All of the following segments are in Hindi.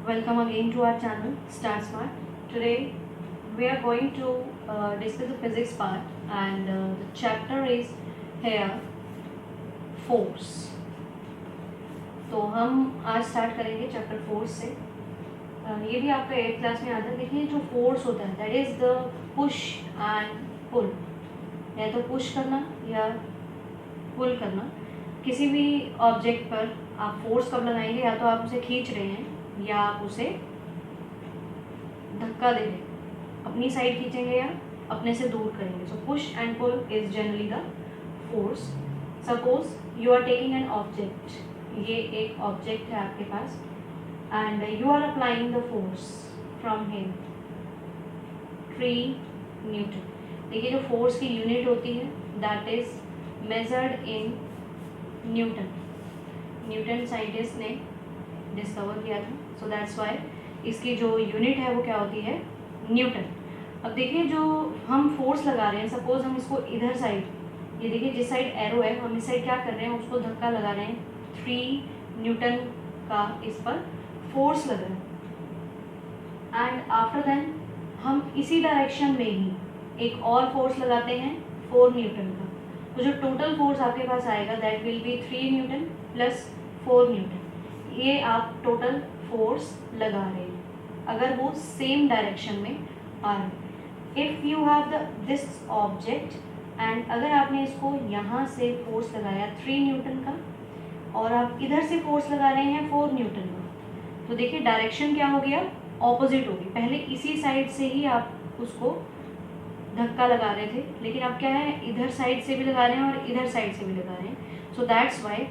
Welcome again to our channel Start Smart. Today we are going to discuss the physics part, and the chapter is here force. तो हम आज स्टार्ट करेंगे चैप्टर फोर्स से. ये भी आपका 8th क्लास में आता है. देखिए जो फोर्स होता है that is the push and pull. या तो पुश करना या पुल करना. किसी भी ऑब्जेक्ट पर आप फोर्स कब लगाएंगे, या तो आप उसे खींच रहे हैं या आप उसे धक्का दे रहे हैं. अपनी साइड खींचेंगे या अपने से दूर करेंगे. So push and pull is generally the force. Suppose you are taking an object. ये एक ऑब्जेक्ट है आपके पास and you are applying the force from him 3 newton. देखिए जो फोर्स की यूनिट होती है that is measured in newton. Newton scientist ने डिस्कवर किया था. सो दैट्स वाई इसकी जो यूनिट है वो क्या होती है, न्यूटन. अब देखिए जो हम फोर्स लगा रहे हैं, सपोज हम इसको इधर साइड, ये देखिए जिस साइड एरो है हम इस साइड क्या कर रहे हैं, उसको धक्का लगा रहे हैं. 3 न्यूटन का इस पर फोर्स लग रहा है. एंड आफ्टर देन हम इसी डायरेक्शन में ही एक और फोर्स लगाते हैं 4 न्यूटन का. तो जो टोटल फोर्स आपके पास आएगा that will be 3 Newton plus 4 Newton. ये आप टोटल फोर्स लगा रहे हैं अगर वो सेम डायरेक्शन में आ रहे हैं. If you have this object and अगर आपने इसको यहाँ से फोर्स लगाया 3 न्यूटन का और आप इधर से फोर्स लगा रहे हैं 4 न्यूटन का, तो देखिए डायरेक्शन क्या हो गया, ऑपोजिट होगी. पहले इसी साइड से ही आप उसको धक्का लगा रहे थे, लेकिन अब क्या है, इधर साइड से भी लगा रहे हैं और इधर साइड से भी लगा रहे हैं. सो दैट्स वाई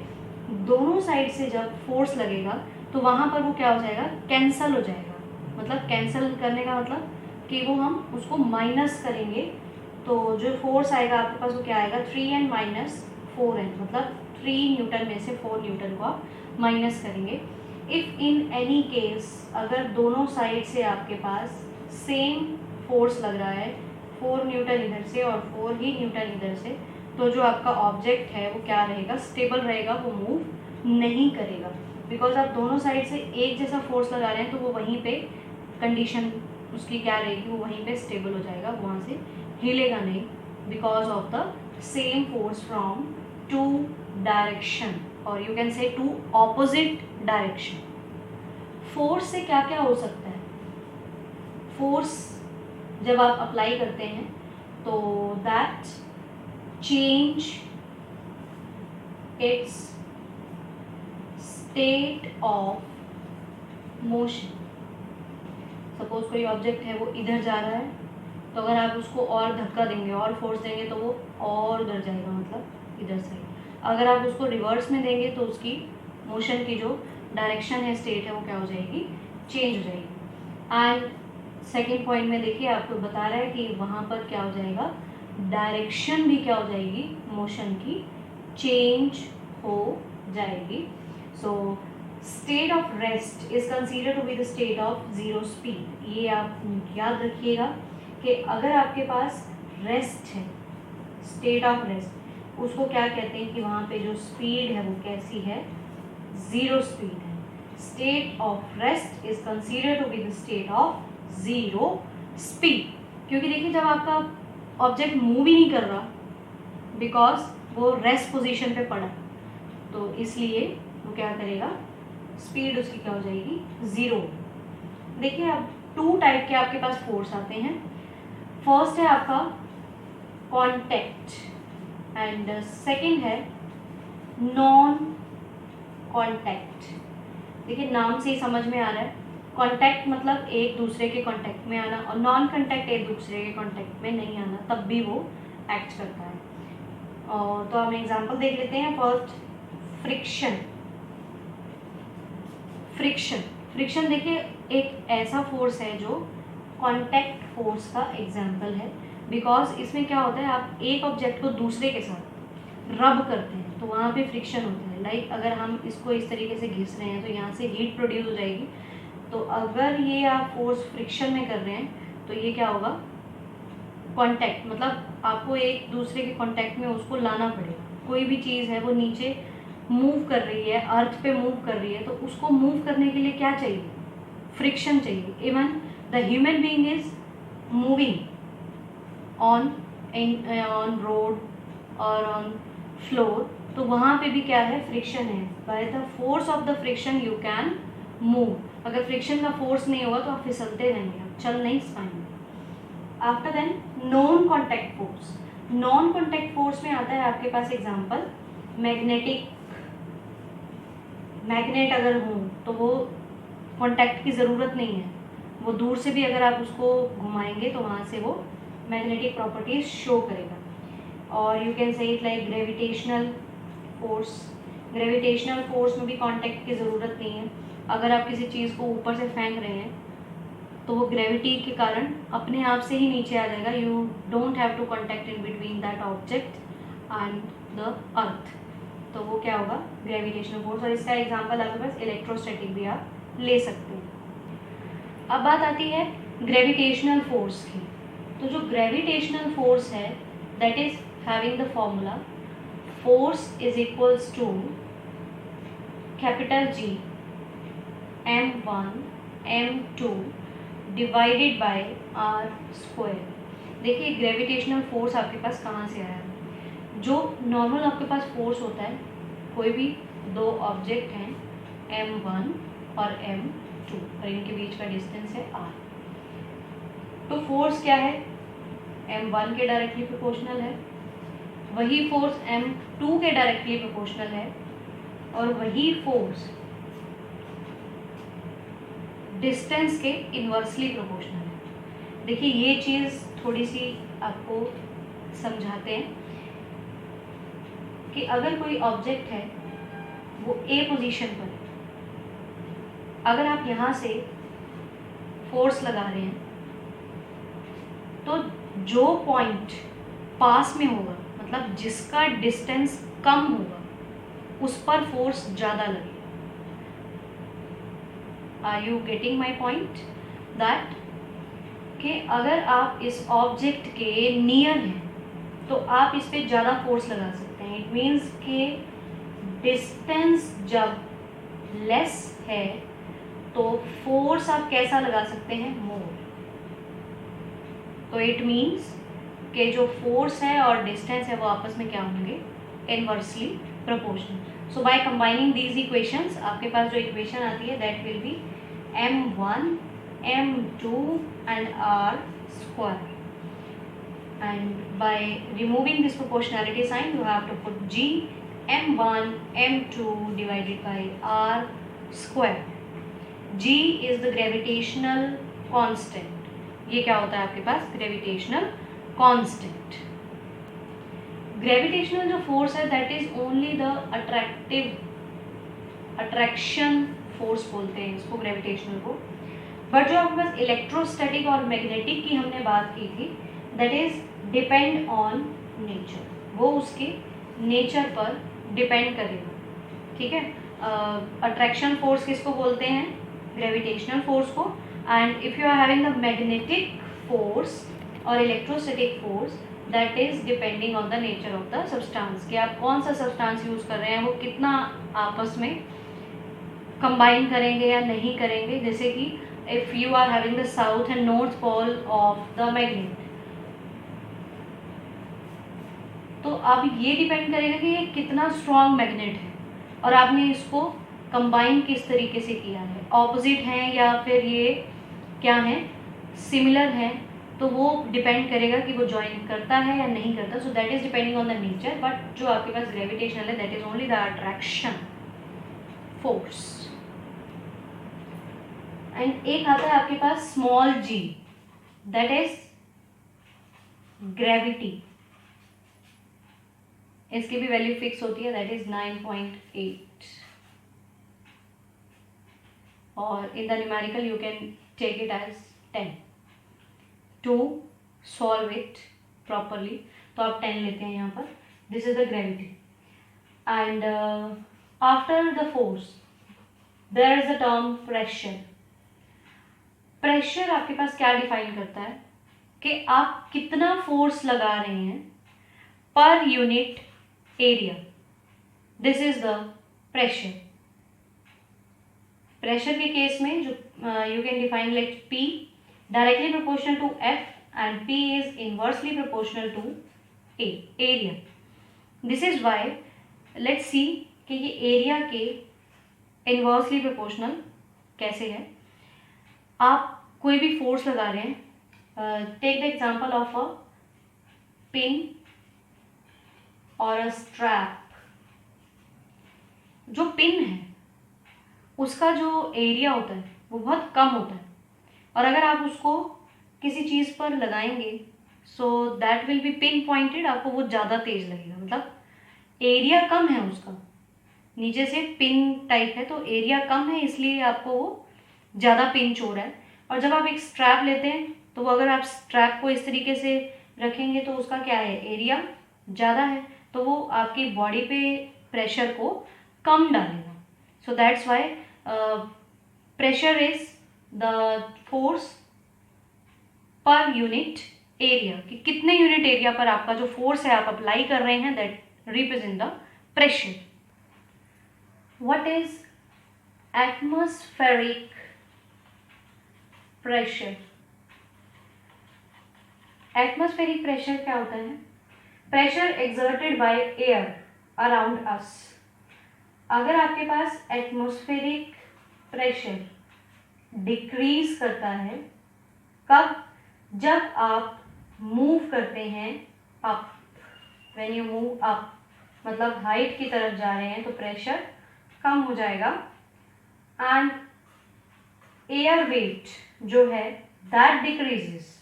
दोनों साइड से जब फोर्स लगेगा तो वहाँ पर वो क्या हो जाएगा, कैंसल हो जाएगा. मतलब कैंसल करने का मतलब कि वो हम उसको माइनस करेंगे. तो जो फोर्स आएगा आपके पास वो क्या आएगा, 3n माइनस 4n. मतलब 3 न्यूटन में से 4 न्यूटन को आप माइनस करेंगे. इफ़ इन एनी केस अगर दोनों साइड से आपके पास सेम फोर्स लग रहा है, 4 न्यूटन इधर से और 4 ही न्यूटन इधर से, तो जो आपका ऑब्जेक्ट है वो क्या रहेगा, स्टेबल रहेगा, वो मूव नहीं करेगा. बिकॉज आप दोनों साइड से एक जैसा फोर्स लगा रहे हैं तो वो वहीं पे कंडीशन उसकी क्या रहेगी, वो वहीं पे स्टेबल हो जाएगा, वहाँ से हिलेगा नहीं. Because of the same force from 2 direction, और you can say 2 opposite direction. Force से क्या क्या हो सकता है. फोर्स जब आप अप्लाई करते हैं तो that change it's state of motion. Suppose कोई ऑब्जेक्ट है वो इधर जा रहा है, तो अगर आप उसको और धक्का देंगे और फोर्स देंगे तो वो और उधर जाएगा, मतलब इधर से. अगर आप उसको रिवर्स में देंगे तो उसकी मोशन की जो डायरेक्शन है, स्टेट है, वो क्या हो जाएगी, चेंज हो जाएगी. एंड सेकेंड पॉइंट में देखिए आपको बता रहा है कि वहाँ पर क्या हो जाएगा, डायरेक्शन भी क्या हो जाएगी, मोशन की चेंज हो जाएगी. So state of rest is considered to be the state of zero speed. ये आप याद रखिएगा कि अगर आपके पास रेस्ट है, स्टेट ऑफ रेस्ट, उसको क्या कहते हैं कि वहाँ पे जो स्पीड है वो कैसी है, ज़ीरो स्पीड है. State of rest is considered to be the state of zero speed. क्योंकि देखिए जब आपका ऑब्जेक्ट मूव ही नहीं कर रहा, बिकॉज वो रेस्ट पोजीशन पे पड़ा, तो इसलिए वो क्या करेगा, स्पीड उसकी क्या हो जाएगी, ज़ीरो. देखिए अब 2 टाइप के आपके पास फोर्स आते हैं. फर्स्ट है आपका कॉन्टैक्ट एंड सेकंड है नॉन कॉन्टैक्ट. देखिए नाम से ही समझ में आ रहा है, कॉन्टैक्ट मतलब एक दूसरे के कॉन्टैक्ट में आना, और नॉन कॉन्टैक्ट एक दूसरे के कॉन्टैक्ट में नहीं आना, तब भी वो एक्ट करता है. और तो हम एग्जांपल देख लेते हैं. First friction. फ्रिक्शन देखिए एक ऐसा फोर्स है जो कॉन्टैक्ट फोर्स का एग्जाम्पल है. बिकॉज इसमें क्या होता है, आप एक ऑब्जेक्ट को दूसरे के साथ रब करते हैं तो वहाँ पे फ्रिक्शन होता है. लाइक अगर हम इसको इस तरीके से घिस रहे हैं तो यहाँ से हीट प्रोड्यूस हो जाएगी. तो अगर ये आप फोर्स फ्रिक्शन में कर रहे हैं तो ये क्या होगा, कांटेक्ट, मतलब आपको एक दूसरे के कांटेक्ट में उसको लाना पड़ेगा. कोई भी चीज़ है वो नीचे मूव कर रही है, अर्थ पे मूव कर रही है, तो उसको मूव करने के लिए क्या चाहिए, फ्रिक्शन चाहिए. Even the human being is moving on road और ऑन फ्लोर, तो वहाँ पे भी क्या है, फ्रिक्शन है. By the force of the friction you can move. अगर फ्रिक्शन का फोर्स नहीं होगा तो आप फिसलते रहेंगे, आप चल नहीं पाएंगे. After then non contact force. Non contact force में आता है आपके पास एग्जांपल मैग्नेट अगर हो तो वो कॉन्टैक्ट की ज़रूरत नहीं है, वो दूर से भी अगर आप उसको घुमाएंगे तो वहाँ से वो मैग्नेटिक प्रॉपर्टीज शो करेगा. और you can say it like gravitational force. Gravitational force में भी कॉन्टैक्ट की ज़रूरत नहीं है. अगर आप किसी चीज़ को ऊपर से फेंक रहे हैं तो वो ग्रेविटी के कारण अपने आप से ही नीचे आ जाएगा. You don't have to contact in between that object and the earth. तो वो क्या होगा, ग्रेविटेशनल फोर्स. और इसका एग्जांपल आपके पास इलेक्ट्रोस्टैटिक भी आप ले सकते हैं. अब बात आती है ग्रेविटेशनल फोर्स की. तो जो ग्रेविटेशनल फोर्स है that is having the formula force is equals to capital G m1 m2 divided by r square. देखिए ग्रेविटेशनल फोर्स आपके पास कहाँ से आया है. जो नॉर्मल आपके पास फोर्स होता है, कोई भी दो ऑब्जेक्ट हैं m1 और m2 और इनके बीच का डिस्टेंस है r. तो फोर्स क्या है, m1 के डायरेक्टली प्रोपोर्शनल है, वही फोर्स m2 के डायरेक्टली प्रोपोर्शनल है, और वही फोर्स डिस्टेंस के इन्वर्सली प्रोपोर्शनल है. देखिए ये चीज़ थोड़ी सी आपको समझाते हैं कि अगर कोई ऑब्जेक्ट है वो ए पोजीशन पर है, अगर आप यहाँ से फोर्स लगा रहे हैं तो जो पॉइंट पास में होगा, मतलब जिसका डिस्टेंस कम होगा, उस पर फोर्स ज़्यादा लगेगा. Are you getting my point? That कि अगर आप इस ऑब्जेक्ट के नियर हैं तो आप इस पर ज़्यादा फोर्स लगा सकते हैं. इट मीन्स कि डिस्टेंस जब लेस है तो फोर्स आप कैसा लगा सकते हैं, मोर. तो इट मीन्स कि जो फोर्स है और डिस्टेंस है वो आपस में क्या होंगे, inversely proportional. So by combining these equations आपके पास जो इक्वेशन आती है that will be m1 m2 and r square. And by removing this proportionality sign you have to put G m1 m2 divided by r square. G is the gravitational constant. ये क्या होता है आपके पास, gravitational constant. Gravitational जो force है that is only the attraction force बोलते हैं इसको, gravitational को. बट जो आपके पास इलेक्ट्रोस्टैटिक और मैग्नेटिक की हमने बात की थी that is depend on nature. वो उसके नेचर पर डिपेंड करेगा. ठीक है. अट्रैक्शन फोर्स किसको बोलते हैं, ग्रेविटेशनल फोर्स को. And if you are having the magnetic force और electrostatic force that is depending on the nature of the substance, कि आप कौन सा सब्सटेंस यूज कर रहे हैं, वो कितना आपस में कंबाइन करेंगे या नहीं करेंगे. जैसे कि if you are having the south and north pole of the magnet, तो अब ये डिपेंड करेगा कि ये कितना स्ट्रॉन्ग मैग्नेट है और आपने इसको कंबाइन किस तरीके से किया है, ऑपोजिट हैं या फिर ये क्या है, सिमिलर हैं. तो वो डिपेंड करेगा कि वो ज्वाइन करता है या नहीं करता. So that is depending on the nature. But जो आपके पास ग्रेविटेशनल है that is only the attraction force. And एक आता है आपके पास small g, that is gravity. इसकी भी वैल्यू फिक्स होती है, दैट इज 9.8. और in the numerical you can take it as 10. To solve it properly तो आप 10 लेते हैं यहाँ पर. This is the gravity. And after the force there is the term pressure. Pressure आपके पास क्या डिफाइन करता है कि आप कितना फोर्स लगा रहे हैं पर unit area. This is the pressure. Pressure के केस में जो you can define like P directly proportional to F and P is inversely proportional to A area. This is why let's see कि ये एरिया के इनवर्सली प्रोपोर्शनल कैसे है. आप कोई भी फोर्स लगा रहे हैं, take the example of a pin और अ स्ट्रैप. जो पिन है उसका जो एरिया होता है वो बहुत कम होता है, और अगर आप उसको किसी चीज़ पर लगाएंगे so that will be pin pointed, आपको वो ज़्यादा तेज लगेगा. मतलब एरिया कम है उसका, नीचे से पिन टाइप है तो एरिया कम है, इसलिए आपको वो ज़्यादा पिंच हो रहा है. और जब आप एक स्ट्रैप लेते हैं तो वो अगर आप स्ट्रैप को इस तरीके से रखेंगे तो उसका क्या है, एरिया ज़्यादा है, तो वो आपकी बॉडी पे प्रेशर को कम डालेगा. सो that's Y pressure is the force पर यूनिट एरिया, कि कितने यूनिट एरिया पर आपका जो फोर्स है आप अप्लाई कर रहे हैं, that represent the pressure. What is atmospheric pressure? Atmospheric pressure क्या होता है? Pressure exerted by air around us. अगर आपके पास एटमॉस्फेरिक प्रेशर डिक्रीज करता है, कब? जब आप मूव करते हैं up. When you move up मतलब हाइट की तरफ जा रहे हैं तो प्रेशर कम हो जाएगा. एंड एयर वेट जो है दैट डिक्रीजेस.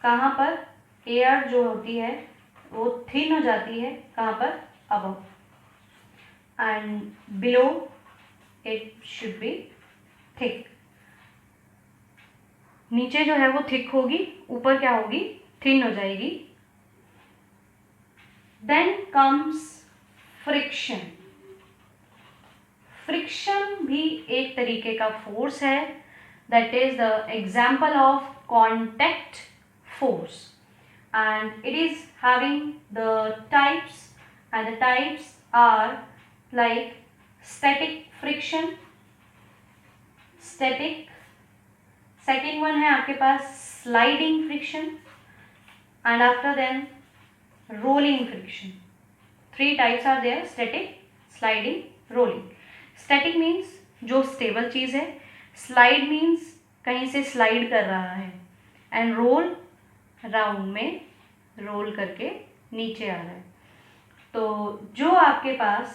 कहाँ पर? एयर जो होती है वो थिन हो जाती है, कहाँ पर? Above. And below it should be thick. नीचे जो है वो थिक होगी, ऊपर क्या होगी? थिन हो जाएगी. Then comes friction. फ्रिक्शन भी एक तरीके का फोर्स है, that is the example of contact force, and it is having the types, and the types are like static friction, static. second one है आपके पास sliding friction, and after then rolling friction. three types are there: static, sliding, rolling. static means जो stable चीज है, slide means कहीं से slide कर रहा है, and roll राउंड में रोल करके नीचे आ रहा है. तो जो आपके पास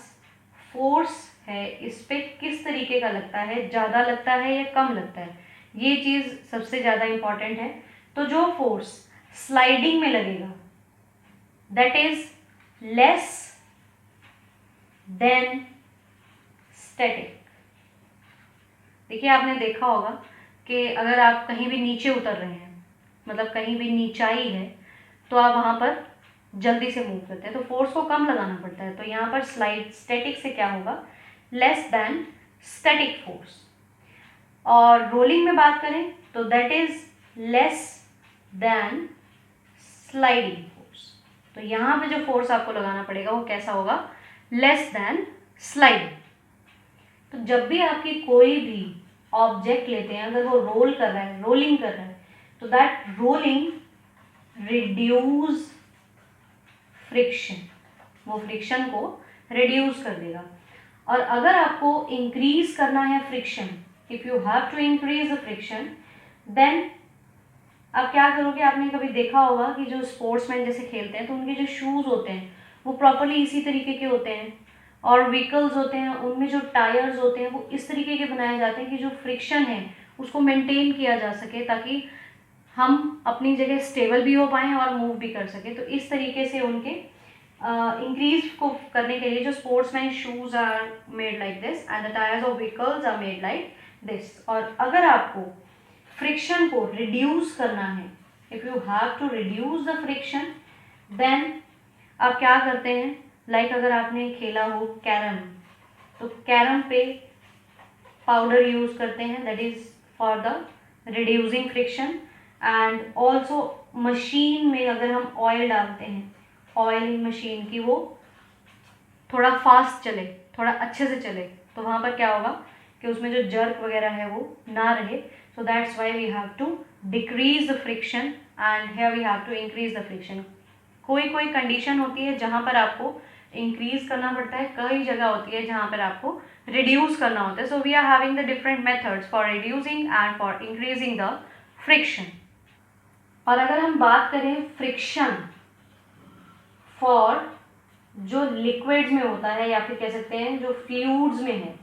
फोर्स है इस पे किस तरीके का लगता है, ज़्यादा लगता है या कम लगता है, ये चीज़ सबसे ज़्यादा इम्पॉर्टेंट है. तो जो फोर्स स्लाइडिंग में लगेगा that is less than static. देखिए आपने देखा होगा कि अगर आप कहीं भी नीचे उतर रहे हैं, मतलब कहीं भी नीचाई है, तो आप वहाँ पर जल्दी से मूव करते हैं तो फोर्स को कम लगाना पड़ता है. तो यहाँ पर स्लाइड स्टैटिक से क्या होगा? Less than static force. और रोलिंग में बात करें तो that is less than sliding force. तो यहाँ पे जो फोर्स आपको लगाना पड़ेगा वो कैसा होगा? Less than sliding. तो जब भी आपकी कोई भी ऑब्जेक्ट लेते हैं, अगर वो रोल कर रहा है, रोलिंग कर रहा है, तो दैट रोलिंग रिड्यूस फ्रिक्शन, वो फ्रिक्शन को रिड्यूस कर देगा. और अगर आपको इंक्रीज करना है friction, if you have to increase the friction, then आप क्या करोगे? आपने कभी देखा होगा कि जो स्पोर्ट्समैन जैसे खेलते हैं तो उनके जो शूज़ होते हैं वो प्रॉपरली इसी तरीके के होते हैं, और व्हीकल्स होते हैं उनमें जो टायर्स होते हैं वो इस तरीके के बनाए जाते हैं कि जो फ्रिक्शन है उसको मेंटेन किया जा सके, ताकि हम अपनी जगह स्टेबल भी हो पाएँ और मूव भी कर सके. तो इस तरीके से उनके इंक्रीज को करने के लिए जो sportsman shoes are made like this and the tyres of vehicles are made like this. और अगर आपको फ्रिक्शन को रिड्यूस करना है, if you have to reduce the friction, then आप क्या करते हैं? लाइक अगर आपने खेला हो कैरम, तो कैरम पे पाउडर यूज करते हैं, that is for the reducing friction. And also machine में अगर हम ऑयल डालते हैं, ऑयल मशीन की वो थोड़ा फास्ट चले, थोड़ा अच्छे से चले, तो वहाँ पर क्या होगा कि उसमें जो जर्क वगैरह है वो ना रहे. So that's why we have to decrease the friction and here we have to increase the friction. कोई कोई कंडीशन होती है जहाँ पर आपको इंक्रीज करना पड़ता है, कई जगह होती है जहाँ पर आपको रिड्यूस करना होता है. So we are having the different methods for reducing and for increasing the friction. और अगर हम बात करें फ्रिक्शन फॉर जो लिक्विड्स में होता है या फिर कह सकते हैं जो फ्लूइड्स में है,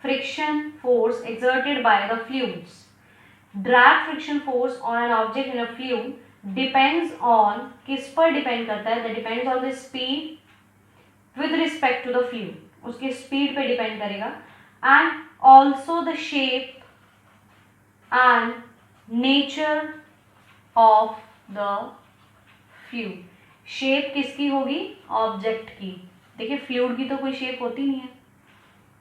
friction force exerted by the fluids. Drag friction force on an object in a fluid depends on, किस पर डिपेंड करता है? That depends on the speed with respect to the fluid. उसके स्पीड पे डिपेंड करेगा and also the shape and nature of the fluid. Shape किसकी होगी? ऑब्जेक्ट की. देखिए फ्लूइड की तो कोई शेप होती नहीं है,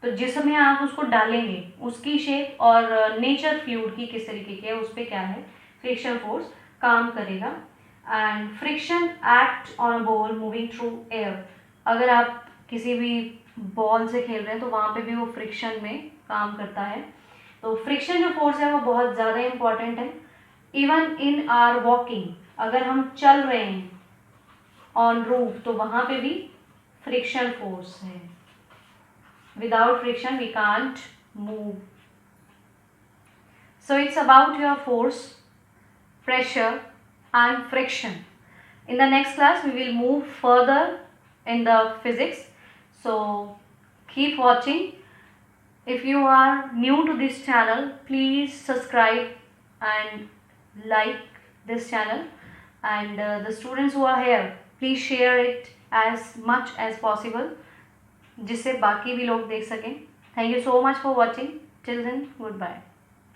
तो जिसमें आप उसको डालेंगे उसकी शेप और नेचर फ्लूइड की किस तरीके की है उस पर क्या है, फ्रिक्शन फोर्स काम करेगा. And friction act on a ball moving through air. अगर आप किसी भी बॉल से खेल रहे हैं तो वहाँ पे भी वो फ्रिक्शन में काम करता है. तो फ्रिक्शन जो फोर्स है वो बहुत ज़्यादा इंपॉर्टेंट है. इवन इन आर वॉकिंग, अगर हम चल रहे हैं ऑन रूफ तो वहाँ पे भी फ्रिक्शन फोर्स है. Without friction we can't move. So it's about your force, pressure and friction. In the next class we will move further in the physics. So keep watching. If you are new to this channel, please subscribe and like this channel. And the students who are here, please share it as much as possible, जिससे बाकी भी लोग देख सकें. Thank you so much for watching. Till then good bye.